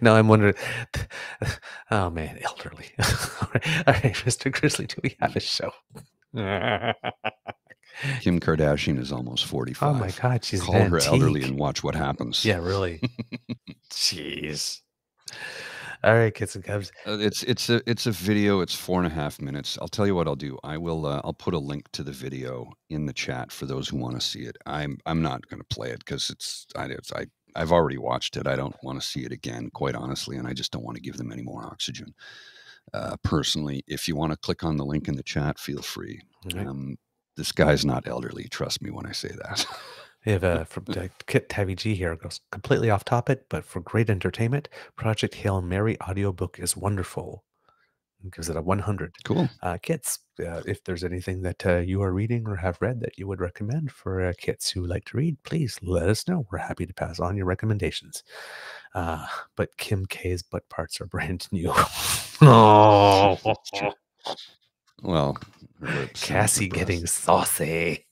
No, I'm wondering. Oh man, elderly. All right, Mr. Grizzly, do we have a show? Kim Kardashian is almost 45. Oh my God, she's Call her elderly and watch what happens. Yeah, really. Jeez. All right, kids and cubs. It's a video. It's 4.5 minutes. I'll tell you what I'll do. I'll put a link to the video in the chat for those who want to see it. I'm not going to play it because I've already watched it. I don't want to see it again, quite honestly, and I just don't want to give them any more oxygen. Personally, if you want to click on the link in the chat, feel free. Right. This guy's not elderly. Trust me when I say that. We have from Kit Tabby G here, goes completely off topic, but for great entertainment, Project Hail Mary audiobook is wonderful. It gives it a 100. Cool. Kits, if there's anything that you are reading or have read that you would recommend for kits who like to read, please let us know. We're happy to pass on your recommendations. But Kim K's butt parts are brand new. Oh. Well, Cassie getting saucy.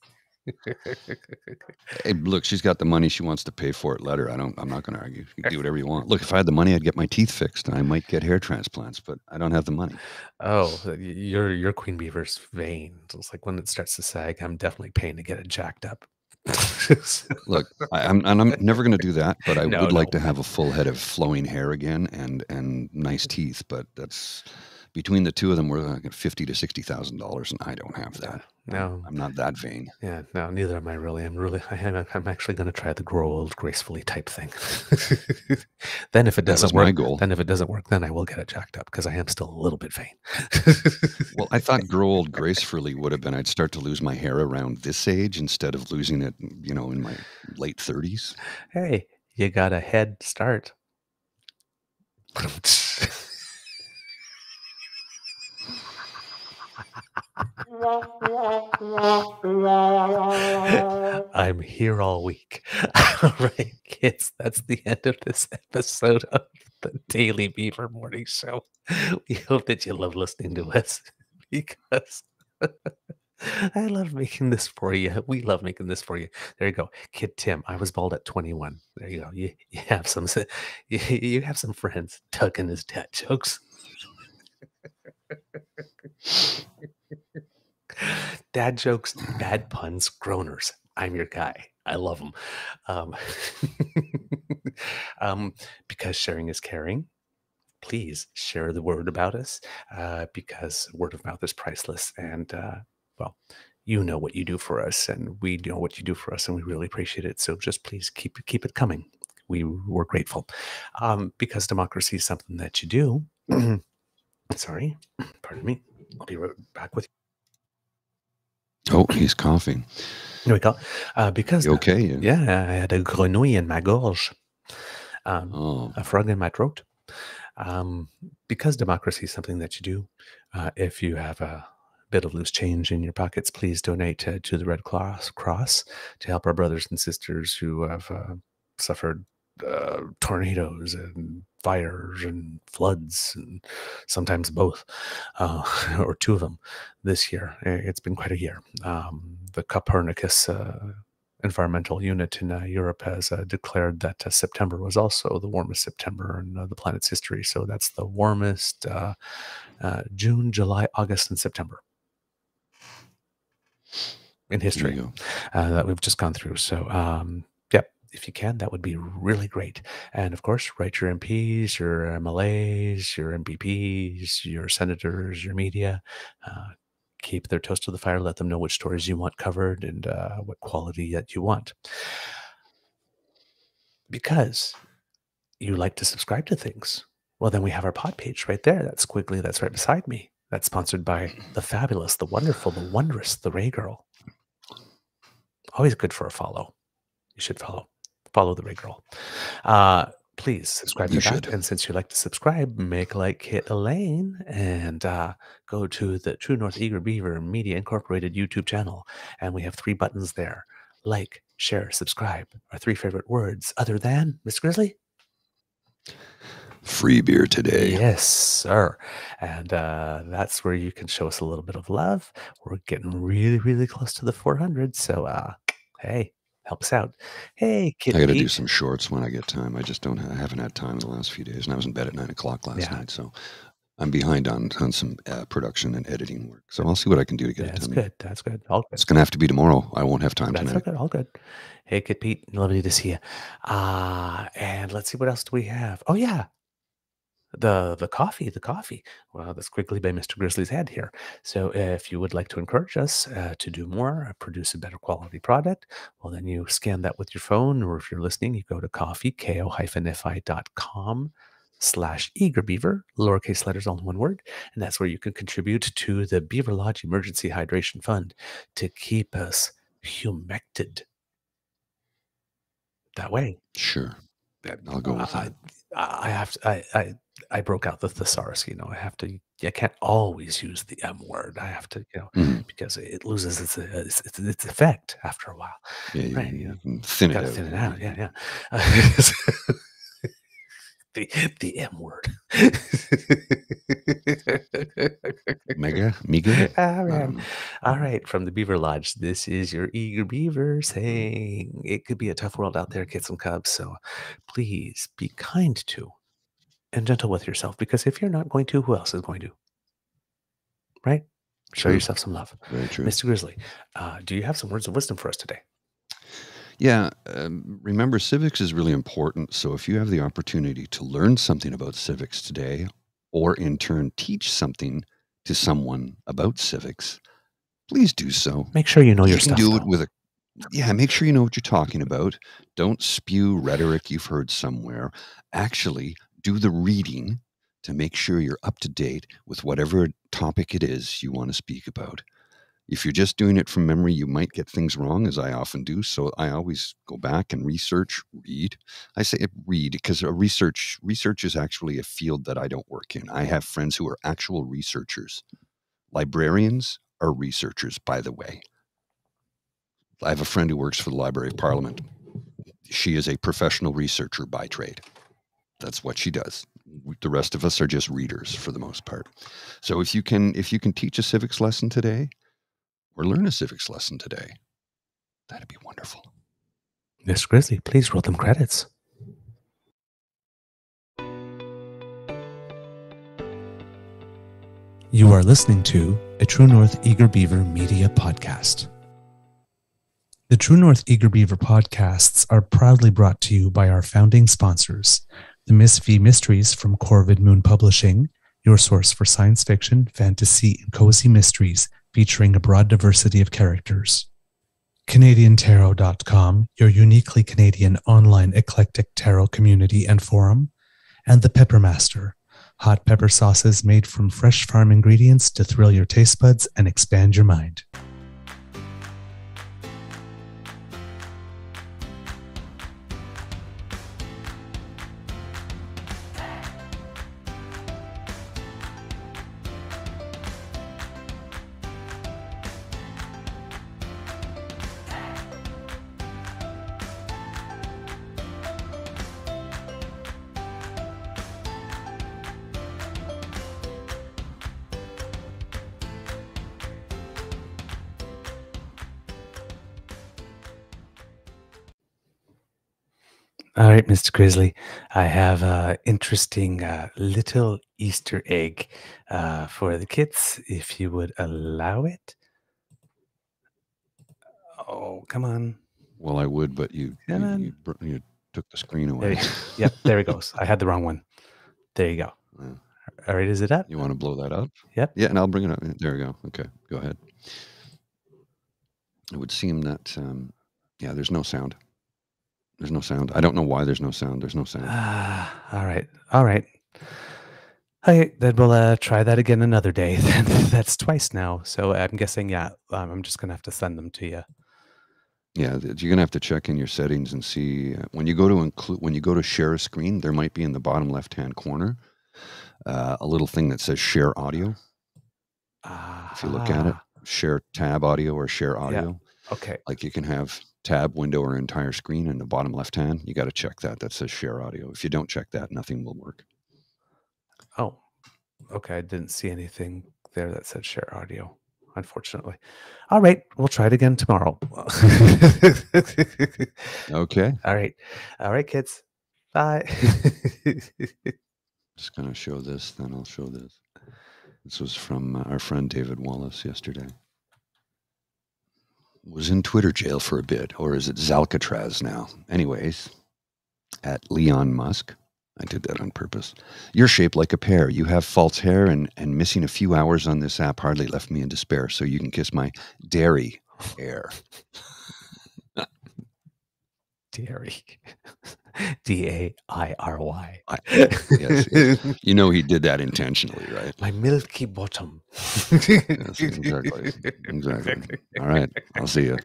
Hey, look, she's got the money. She wants to pay for it. Let her. I'm not going to argue. You can do whatever you want. Look, if I had the money, I'd get my teeth fixed, and I might get hair transplants. But I don't have the money. Oh, your Queen Beaver's vein. It's like when it starts to sag, I'm definitely paying to get it jacked up. Look, I'm never going to do that. But I would like to have a full head of flowing hair again and nice teeth. But that's between the two of them, we're like $50,000 to $60,000, and I don't have that. No, I'm not that vain. Yeah, no, neither am I really. I'm actually going to try the grow old gracefully type thing. Then if it doesn't work, my goal. then if it doesn't work, then I will get it jacked up because I am still a little bit vain. Well, I thought grow old gracefully would have been I'd start to lose my hair around this age instead of losing it, in my late 30s. Hey, you got a head start. I'm here all week. All right, kids, that's the end of this episode of the Daily Beaver Morning Show. We hope that you love listening to us because I love making this for you. We love making this for you. There you go. Kid Tim, I was bald at 21. There you go. You have some you have some friends. Doug and his dad jokes. Dad jokes, bad puns, groaners. I'm your guy. I love them. Because sharing is caring. Please share the word about us because word of mouth is priceless. And, well, you know what you do for us, and we know what you do for us, and we really appreciate it. So just please keep it coming. We're grateful because democracy is something that you do. Sorry, pardon me. I'll be right back with you. Oh, he's coughing. There we go. Because You okay? yeah, I had a grenouille in my gorge, Oh, a frog in my throat. Because democracy is something that you do. If you have a bit of loose change in your pockets, please donate to the Red Cross to help our brothers and sisters who have suffered tornadoes and fires and floods, and sometimes both, or two of them this year. It's been quite a year. The Copernicus environmental unit in Europe has declared that September was also the warmest September in the planet's history. So that's the warmest June, July, August, and September in history that we've just gone through. So, yep, if you can, that would be really great. And of course, write your MPs, your MLAs, your MPPs, your senators, your media. Keep their toes to the fire. Let them know which stories you want covered and what quality that you want. Because you like to subscribe to things. Well, then we have our pod page right there. That squiggly that's right beside me. That's sponsored by the fabulous, the wonderful, the wondrous, the Ray Girl. Always good for a follow. You should follow the Ray Girl. Please subscribe to that. And since you like to subscribe, make like hit Elaine and go to the True North Eager Beaver Media Incorporated YouTube channel. And we have 3 buttons there. Like, share, subscribe. Our 3 favorite words other than, Mr. Grizzly? free beer today. Yes, sir. And that's where you can show us a little bit of love. We're getting really, really close to the 400. So, hey, help us out. Hey, Kid I got to Pete. do some shorts when I get time. I just I haven't had time in the last few days, and I was in bed at 9 o'clock last night, so I'm behind on some production and editing work. So I'll see what I can do to get it done. That's good. All good. It's going to have to be tomorrow. I won't have time tonight. That's all good. Hey, Kid Pete, lovely to see you. And let's see, what else do we have? Oh, yeah. The coffee. Well, that's quickly by Mr. Grizzly's head here. So if you would like to encourage us to do more, produce a better quality product, well, then you scan that with your phone, or if you're listening, you go to coffee, ko-fi.com/eagerbeaver, lowercase letters, all in one word. And that's where you can contribute to the Beaver Lodge Emergency Hydration Fund to keep us humected. That way. Sure. I'll go with that. I broke out the thesaurus, I can't always use the M word. I have to, because it loses its effect after a while. Yeah, right? You can thin it out. Thin it out. Yeah. The M word. Mega? All right. From the Beaver Lodge, this is your Eager Beaver saying it could be a tough world out there, kids and cubs. So please be kind to and gentle with yourself, because if you're not going to, who else is going to? Right? Show yourself some love. Very true. Mr. Grizzly, do you have some words of wisdom for us today? Yeah. Remember, civics is really important. So if you have the opportunity to learn something about civics today, or in turn teach something to someone about civics, please do so. Make sure you know your You can stuff. do it though. with make sure you know what you're talking about. Don't spew rhetoric you've heard somewhere. Actually, do the reading to make sure you're up to date with whatever topic it is you want to speak about. If you're just doing it from memory, you might get things wrong, as I often do. So I always go back and research, read. I say read because research is actually a field that I don't work in. I have friends who are actual researchers. Librarians are researchers, by the way. I have a friend who works for the Library of Parliament. She is a professional researcher by trade. That's what she does. The rest of us are just readers for the most part. So if you can teach a civics lesson today, or learn a civics lesson today, that'd be wonderful. Miss Grizzly, please roll them credits. You are listening to a True North Eager Beaver media podcast. The True North Eager Beaver podcasts are proudly brought to you by our founding sponsors, the Miss V Mysteries from Corvid Moon Publishing, your source for science fiction, fantasy, and cozy mysteries featuring a broad diversity of characters. CanadianTarot.com, your uniquely Canadian online eclectic tarot community and forum, and The Pepper Master, hot pepper sauces made from fresh farm ingredients to thrill your taste buds and expand your mind. All right, Mr. Grizzly, I have an interesting little Easter egg for the kids, if you would allow it. Oh, come on. Well, I would, but you took the screen away. Yep, there it goes. I had the wrong one. There you go. Yeah. All right, is it up? You want to blow that up? Yep. Yeah, and I'll bring it up. There we go. Okay, go ahead. It would seem that, there's no sound. There's no sound. I don't know why there's no sound. There's no sound. All right. Okay, then we'll try that again another day. That's twice now. So I'm guessing, I'm just going to have to send them to you. Yeah, you're going to have to check in your settings and see when you go to share a screen, there might be in the bottom left-hand corner a little thing that says share audio. If you look at it, share tab audio or share audio. Yeah. Okay. Like you can have tab, window, or entire screen in the bottom left-hand. You got to check that says share audio. If you don't check that, nothing will work. Oh, okay. I didn't see anything there that said share audio, unfortunately. All right. We'll try it again tomorrow. Okay. All right, kids. Bye. Just going to show this, then I'll show this. This was from our friend David Wallace yesterday. Was in Twitter jail for a bit, or is it Zalcatraz now? Anyways, at Leon Musk, I did that on purpose. You're shaped like a pear. You have false hair, and missing a few hours on this app hardly left me in despair, so you can kiss my dairy hair. Dairy. D-A-I-R-Y. Yes. You know he did that intentionally, right? My milky bottom. Yes, exactly. All right. I'll see you.